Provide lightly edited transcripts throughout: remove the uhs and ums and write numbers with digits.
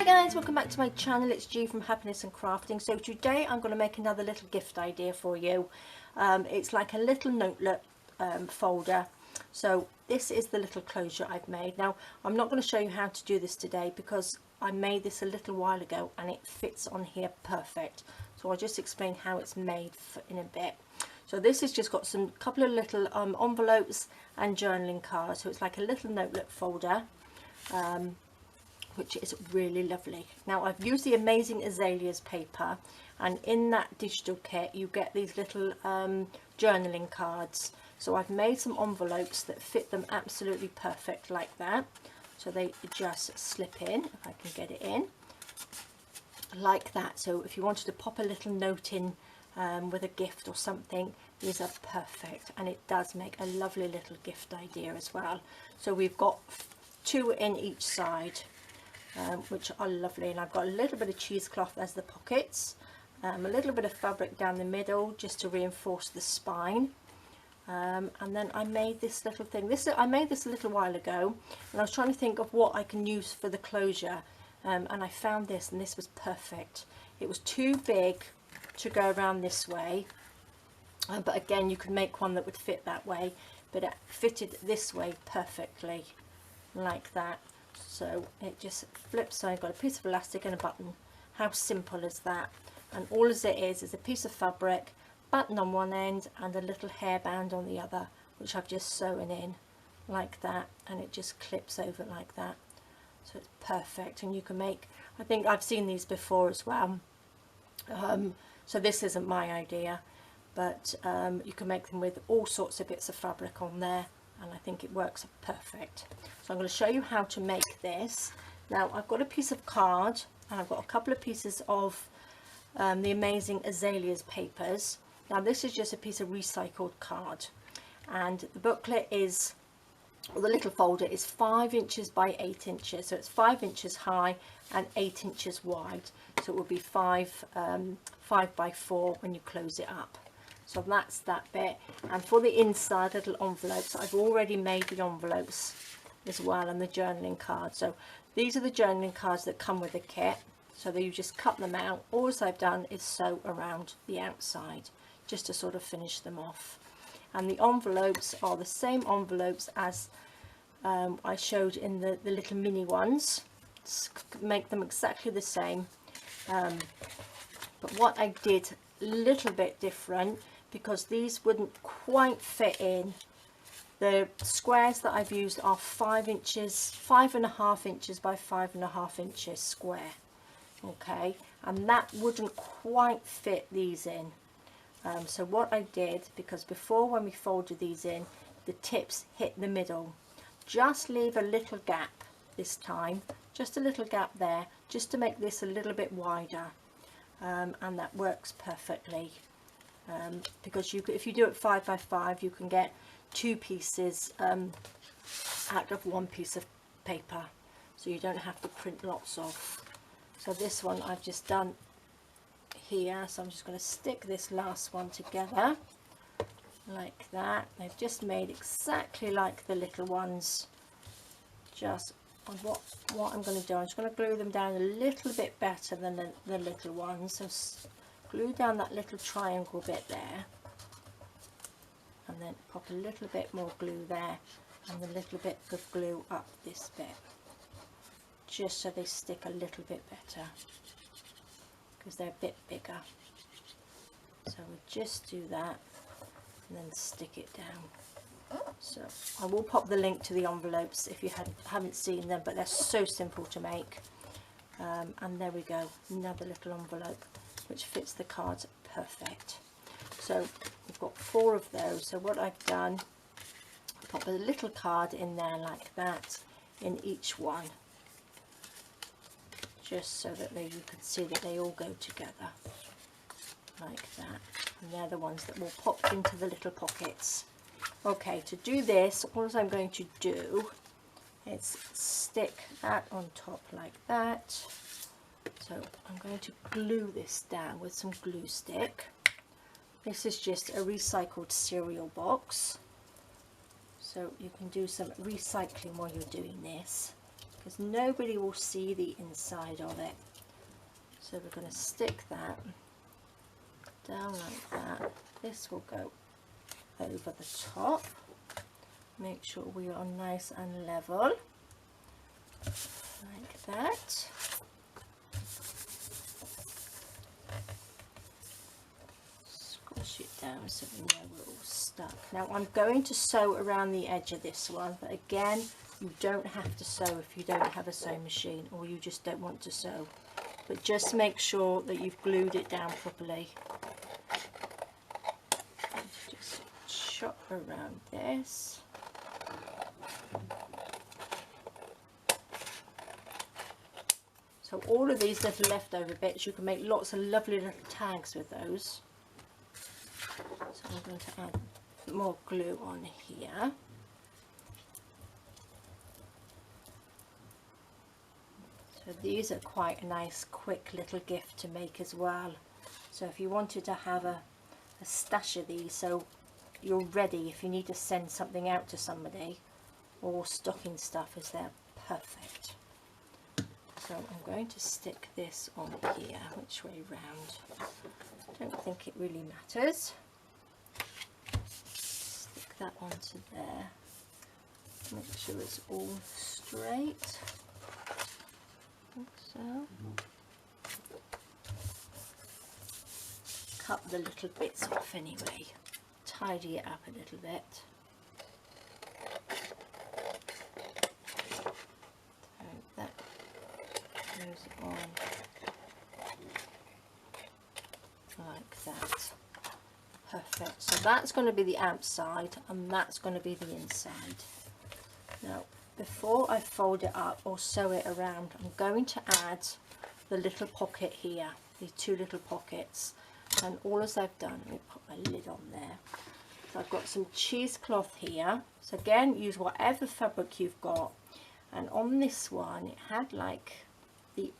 Guys, welcome back to my channel. It's G from Happiness and Crafting. So today I'm going to make another little gift idea for you. It's like a little notebook folder. So this is the little closure I've made. Now I'm not going to show you how to do this today because I made this a little while ago and it fits on here perfect. So I'll just explain how it's made in a bit. So this has just got some couple of little envelopes and journaling cards. So it's like a little notebook folder. Which is really lovely. Now I've used the Amazing Azaleas paper, and in that digital kit you get these little journaling cards. So I've made some envelopes that fit them absolutely perfect like that. So they just slip in, if I can get it in, like that. So if you wanted to pop a little note in with a gift or something, these are perfect, and it does make a lovely little gift idea as well. So we've got two in each side. Which are lovely, and I've got a little bit of cheesecloth as the pockets, a little bit of fabric down the middle just to reinforce the spine, and then I made this little thing. I made this a little while ago, and I was trying to think of what I can use for the closure, and I found this, and this was perfect. It was too big to go around this way, but again you could make one that would fit that way, but it fitted this way perfectly like that. So it just flips, so I've got a piece of elastic and a button. How simple is that? And all as it is a piece of fabric, button on one end and a little hairband on the other, which I've just sewn in like that, and it just clips over like that. So it's perfect, and you can make, I think I've seen these before as well. So this isn't my idea, but you can make them with all sorts of bits of fabric on there, and I think it works perfect. So I'm going to show you how to make this. Now I've got a piece of card, and I've got a couple of pieces of the Amazing Azaleas papers. Now this is just a piece of recycled card, and the booklet is, or the little folder is 5 inches by 8 inches. So it's 5 inches high and 8 inches wide. So it will be 5 by 4 when you close it up. So that's that bit. And for the inside little envelopes, I've already made the envelopes as well, and the journaling cards. So these are the journaling cards that come with the kit. So that you just cut them out. All I've done is sew around the outside just to sort of finish them off. And the envelopes are the same envelopes as I showed in the little mini ones. Make them exactly the same. But what I did a little bit different, because these wouldn't quite fit in. The squares that I've used are 5 inches, 5.5 inches by 5.5 inches square. Okay, and that wouldn't quite fit these in. So what I did, because before when we folded these in, the tips hit the middle, just leave a little gap this time, just a little gap there, just to make this a little bit wider, and that works perfectly. Because if you do it 5 by 5, you can get 2 pieces out of 1 piece of paper, so you don't have to print lots of. So this one I've just done here, so I'm just going to stick this last one together like that. They've just made exactly like the little ones. Just what I'm going to do, I'm just going to glue them down a little bit better than the little ones. So glue down that little triangle bit there, and then pop a little bit more glue there, and a little bit of glue up this bit, just so they stick a little bit better, because they're a bit bigger. So we'll just do that and then stick it down. So I will pop the link to the envelopes if you haven't seen them, but they're so simple to make. And there we go, another little envelope which fits the cards perfect. So we've got 4 of those. So what I've done, pop a little card in there like that in each one, just so that you can see that they all go together like that, and they're the ones that will pop into the little pockets. Okay, to do this, all I'm going to do is stick that on top like that. So I'm going to glue this down with some glue stick. This is just a recycled cereal box, so you can do some recycling while you're doing this. because nobody will see the inside of it. So we're going to stick that down like that. This will go over the top. Make sure we are nice and level, like that. Squash it down so we know we're all stuck. Now I'm going to sew around the edge of this one, but again, you don't have to sew if you don't have a sewing machine or you just don't want to sew. But just make sure that you've glued it down properly. Just chop around this. So all of these little leftover bits, you can make lots of lovely little tags with those. So I'm going to add more glue on here. So these are quite a nice quick little gift to make as well. So if you wanted to have a stash of these so you're ready if you need to send something out to somebody, or stocking stuff, is they're perfect. So I'm going to stick this on here, which way round? I don't think it really matters. Stick that onto there. Make sure it's all straight. Like so. Cut the little bits off anyway. Tidy it up a little bit. So that goes on like that. Perfect. So that's going to be the outside and that's going to be the inside. Now before I fold it up or sew it around, I'm going to add the little pocket here, these two little pockets. And all as I've done, let me put my lid on there. So I've got some cheesecloth here. So again, use whatever fabric you've got. And on this one, it had like the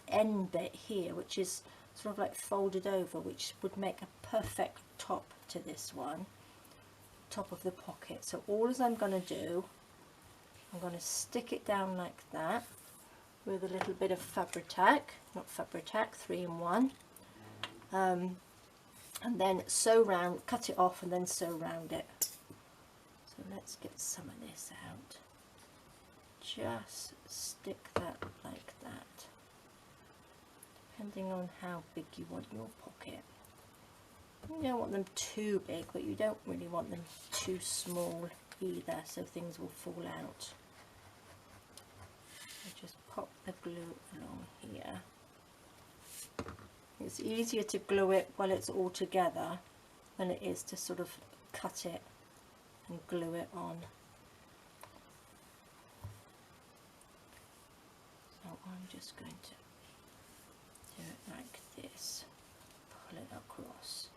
end bit here, which is sort of like folded over, which would make a perfect top to this one, top of the pocket. So all as I'm going to do, I'm going to stick it down like that with a little bit of Fabri-Tac, not Fabri-Tac, 3-in-1. And then sew round, cut it off and then sew round it. So let's get some of this out. Just stick that like that, depending on how big you want your pocket. You don't want them too big, but you don't really want them too small either, so things will fall out. So just pop the glue along here. It's easier to glue it while it's all together than it is to sort of cut it and glue it on. So I'm just going to do it like this, pull it across.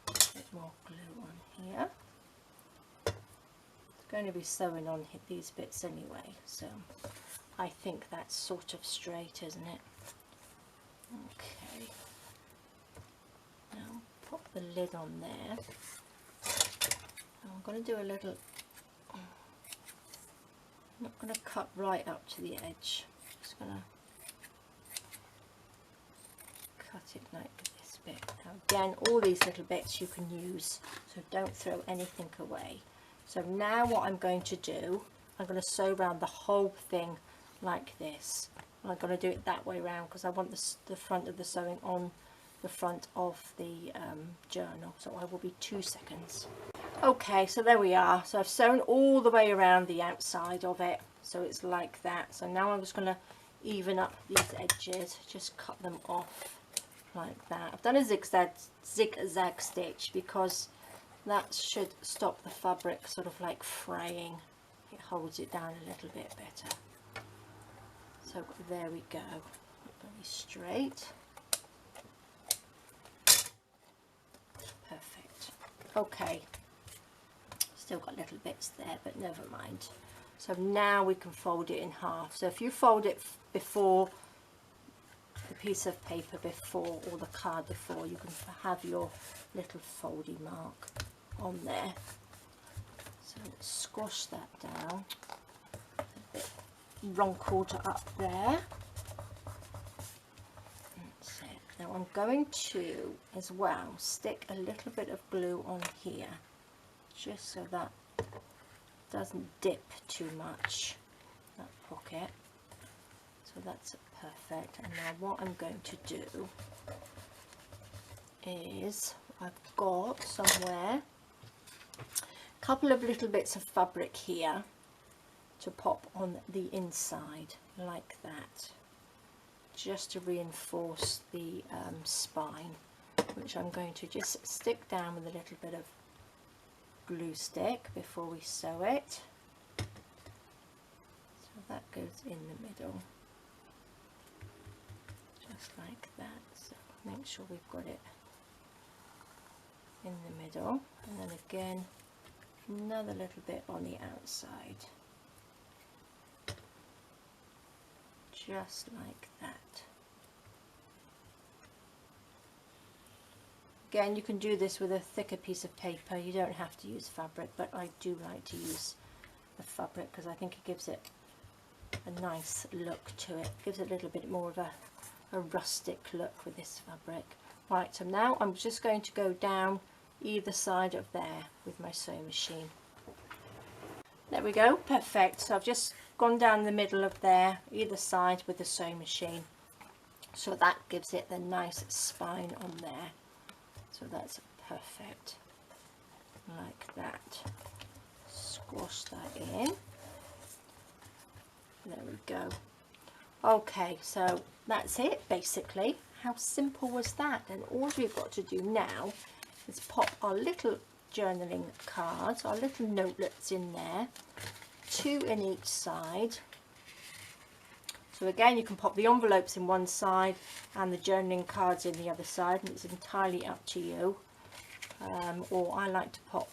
A bit more glue on here. It's going to be sewing on these bits anyway, so I think that's sort of straight, isn't it? Okay. Now pop the lid on there. I'm going to do a little, I'm not going to cut right up to the edge, I'm just going to cut it like this bit. Now again, all these little bits you can use, so don't throw anything away. So now what I'm going to do, I'm going to sew around the whole thing like this. And I'm going to do it that way around because I want the front of the sewing on the front of the journal. So I will be 2 seconds. Okay, so there we are. So I've sewn all the way around the outside of it, so it's like that. So now I'm just going to even up these edges, just cut them off like that. I've done a zigzag stitch because that should stop the fabric sort of like fraying. It holds it down a little bit better. So there we go, very straight. Perfect. Okay, still got little bits there, but never mind. So now we can fold it in half. So if you fold it before the piece of paper before, or the card before, you can have your little foldy mark on there. So So let's squash that down. A bit wrinkled up there. That's it. Now I'm going to, as well, stick a little bit of glue on here, just so that doesn't dip too much, that pocket. So that's perfect. And now what I'm going to do is, I've got somewhere a couple of little bits of fabric here to pop on the inside like that, just to reinforce the spine, which I'm going to just stick down with a little bit of glue stick before we sew it. So that goes in the middle, just like that. So make sure we've got it in the middle, and then again another little bit on the outside, just like that. Again, you can do this with a thicker piece of paper, you don't have to use fabric, but I do like to use the fabric because I think it gives it a nice look to it, gives it a little bit more of a rustic look with this fabric. Right, so now I'm just going to go down either side of there with my sewing machine. There we go, perfect. So I've just gone down the middle of there, either side with the sewing machine. So that gives it the nice spine on there. So that's perfect, like that. Squash that in. There we go. Okay, so that's it basically. How simple was that? And all we've got to do now is pop our little journaling cards, our little notelets in there, 2 in each side. So again, you can pop the envelopes in one side and the journaling cards in the other side, and it's entirely up to you. Or I like to pop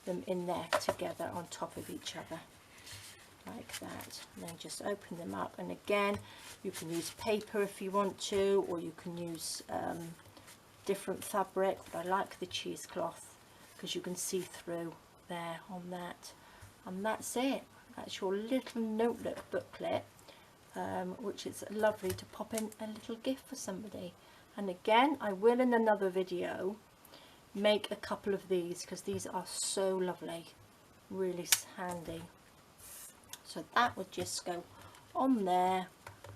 them in there together on top of each other, like that. And then just open them up, and again, you can use paper if you want to, or you can use different fabric, but I like the cheesecloth because you can see through there on that. And that's it. That's your little notelet booklet, which is lovely to pop in a little gift for somebody. And again, I will in another video make a couple of these because these are so lovely, really handy. So that would just go on there,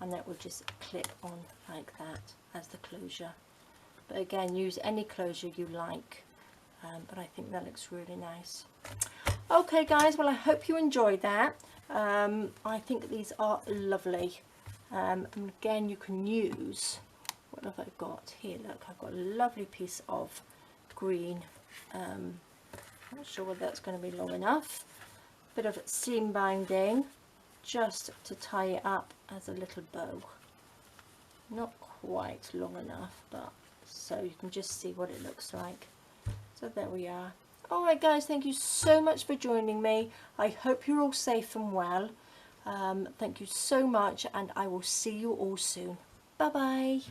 and that would just clip on like that as the closure. But again, use any closure you like, but I think that looks really nice. Okay guys, well I hope you enjoyed that. I think these are lovely, and again you can use, what have I got here? Look, I've got a lovely piece of green, not sure whether that's going to be long enough, bit of seam binding just to tie it up as a little bow, not quite long enough, but so you can just see what it looks like. So there we are. Alright guys, thank you so much for joining me. I hope you're all safe and well. Thank you so much, and I will see you all soon. Bye bye.